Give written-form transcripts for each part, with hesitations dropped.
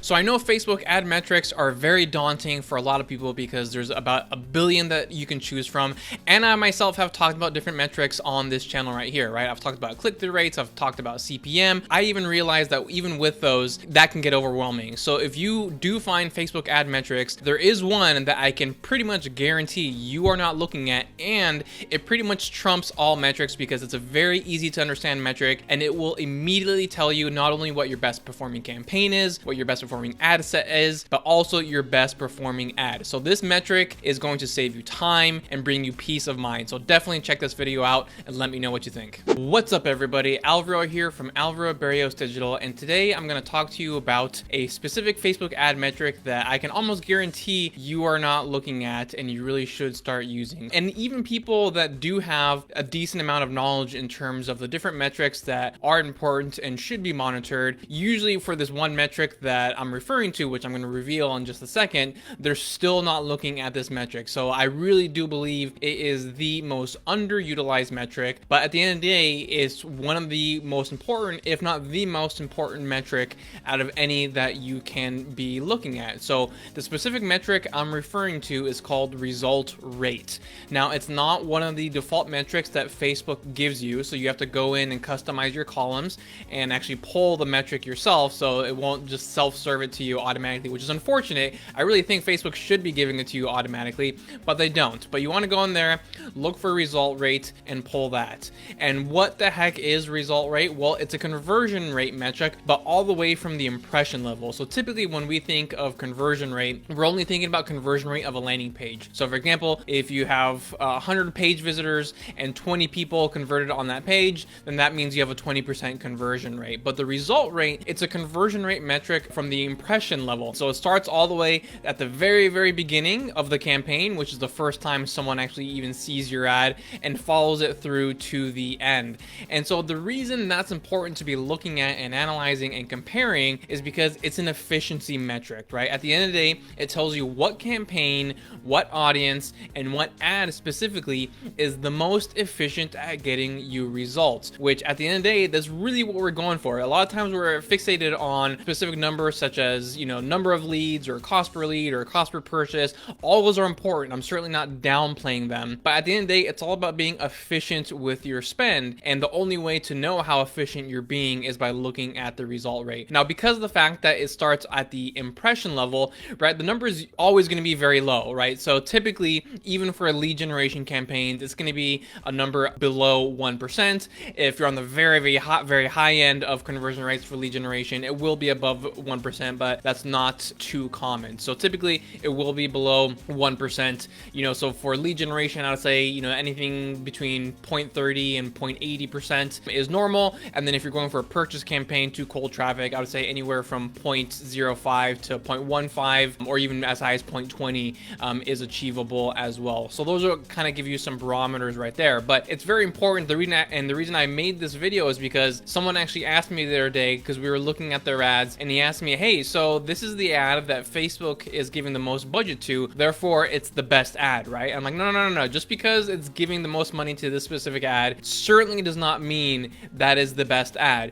So I know Facebook ad metrics are very daunting for a lot of people because there's about a billion that you can choose from. And I myself have talked about different metrics on this channel right here, right? I've talked about click-through rates, I've talked about CPM. I even realized that even with those, that can get overwhelming. So if you do find Facebook ad metrics, there is one that I can pretty much guarantee you are not looking at, and it pretty much trumps all metrics because it's a very easy to understand metric, and it will immediately tell you not only what your best performing campaign is, what your best performing ad set is, but also your best performing ad. So this metric is going to save you time and bring you peace of mind. So definitely check this video out and let me know what you think. What's up everybody, Alvaro here from 𝘍𝑒𝐵arrios Digital, and today I'm going to talk to you about a specific Facebook ad metric that I can almost guarantee you are not looking at and you really should start using. And even people that do have a decent amount of knowledge in terms of the different metrics that are important and should be monitored, usually for this one metric that I'm referring to, which I'm going to reveal in just a second, they're still not looking at this metric. So I really do believe it is the most underutilized metric, but at the end of the day, it's one of the most important, if not the most important metric out of any that you can be looking at. So the specific metric I'm referring to is called result rate. Now, it's not one of the default metrics that Facebook gives you, so you have to go in and customize your columns and actually pull the metric yourself, so it won't just self-serve it to you automatically, which is unfortunate. I really think Facebook should be giving it to you automatically, but they don't. But you want to go in there, look for result rate, and pull that. And what the heck is result rate? Well, it's a conversion rate metric, but all the way from the impression level. So typically when we think of conversion rate, we're only thinking about conversion rate of a landing page. So for example, if you have 100 page visitors and 20 people converted on that page, then that means you have a 20% conversion rate. But the result rate, it's a conversion rate metric from the impression level. So it starts all the way at the very beginning of the campaign, which is the first time someone actually even sees your ad, and follows it through to the end. And so the reason that's important to be looking at and analyzing and comparing is because it's an efficiency metric, right? At the end of the day, it tells you what campaign, what audience, and what ad specifically is the most efficient at getting you results, which at the end of the day, that's really what we're going for. A lot of times we're fixated on specific numbers such as, you know, number of leads or cost per lead or cost per purchase. All those are important. I'm certainly not downplaying them, but at the end of the day, it's all about being efficient with your spend, and the only way to know how efficient you're being is by looking at the result rate. Now, because of the fact that it starts at the impression level, right, the number is always going to be very low, right? So typically, even for lead generation campaigns, it's going to be a number below 1%. If you're on the very high end of conversion rates for lead generation, it will be above 1%, but that's not too common. So typically, it will be below 1%. You know, so for lead generation, I would say, you know, anything between 0.30 and 0.80% is normal. And then if you're going for a purchase campaign to cold traffic, I would say anywhere from 0.05 to 0.15 or even as high as 0.20 is achievable as well. So those are kind of give you some barometers right there. But it's very important. The reason I made this video is because someone actually asked me the other day, because we were looking at their ads, and he asked me, hey, so this is the ad that Facebook is giving the most budget to, therefore it's the best ad, right? I'm like, no. Just because it's giving the most money to this specific ad certainly does not mean that is the best ad.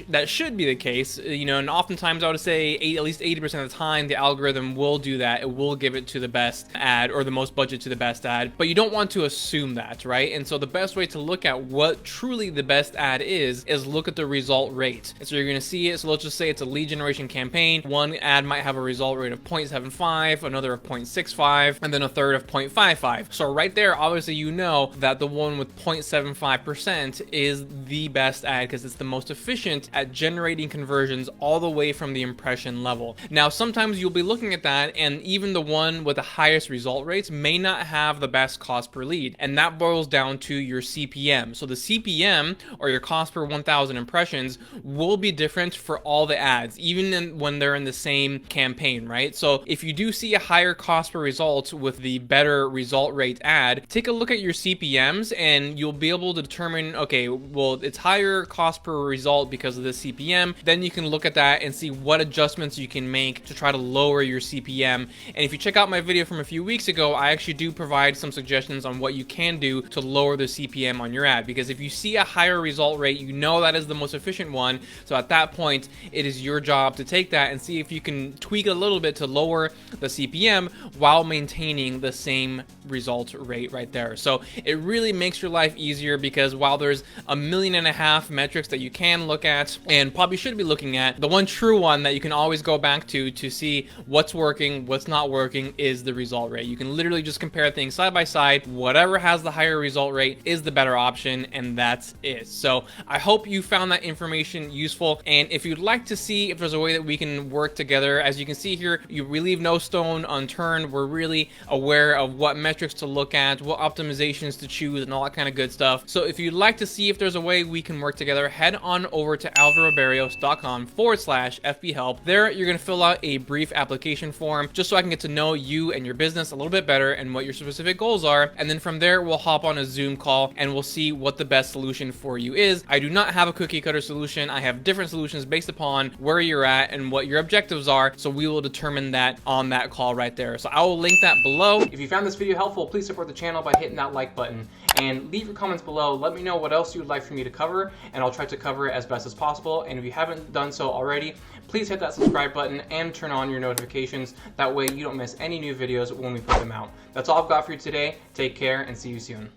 That should be the case, you know, and oftentimes I would say at least 80% of the time the algorithm will do that. It will give it to the best ad or the most budget to the best ad, but you don't want to assume that, right? And so the best way to look at what truly the best ad is look at the result rate. And so you're going to see it. So let's just say it's a lead generation campaign. One ad might have a result rate of 0.75, another of 0.65, and then a third of 0.55. So right there, obviously, you know that the one with 0.75% is the best ad because it's the most efficient at generating conversions all the way from the impression level. Now, sometimes you'll be looking at that, and even the one with the highest result rates may not have the best cost per lead, and that boils down to your CPM. So the CPM, or your cost per 1,000 impressions, will be different for all the ads, even when they're in the same campaign, right? So if you do see a higher cost per result with the better result rate ad, take a look at your CPMs and you'll be able to determine, okay, well, it's higher cost per result because of the CPM. Then you can look at that and see what adjustments you can make to try to lower your CPM. And if you check out my video from a few weeks ago, I actually do provide some suggestions on what you can do to lower the CPM on your ad, because if you see a higher result rate, you know that is the most efficient one. So at that point, it is your job to take that at and see if you can tweak a little bit to lower the CPM while maintaining the same result rate right there. So it really makes your life easier, because while there's 1.5 million metrics that you can look at and probably should be looking at, the one true one that you can always go back to see what's working, what's not working, is the result rate. You can literally just compare things side by side. Whatever has the higher result rate is the better option, and that's it. So I hope you found that information useful, and if you'd like to see if there's a way that we can work together, as you can see here, we leave no stone unturned. We're really aware of what metrics to look at, what optimizations to choose, and all that kind of good stuff. So if you'd like to see if there's a way we can work together, head on over to alvarobarrios.com/FB help. There you're going to fill out a brief application form just so I can get to know you and your business a little bit better and what your specific goals are, and then from there we'll hop on a Zoom call and we'll see what the best solution for you is. I do not have a cookie cutter solution. I have different solutions based upon where you're at and what your objectives are, so we will determine that on that call right there. So I will link that below. If you found this video helpful, please support the channel by hitting that like button and leave your comments below. Let me know what else you would like for me to cover, and I'll try to cover it as best as possible. And if you haven't done so already, please hit that subscribe button and turn on your notifications. That way you don't miss any new videos when we put them out. That's all I've got for you today. Take care and see you soon.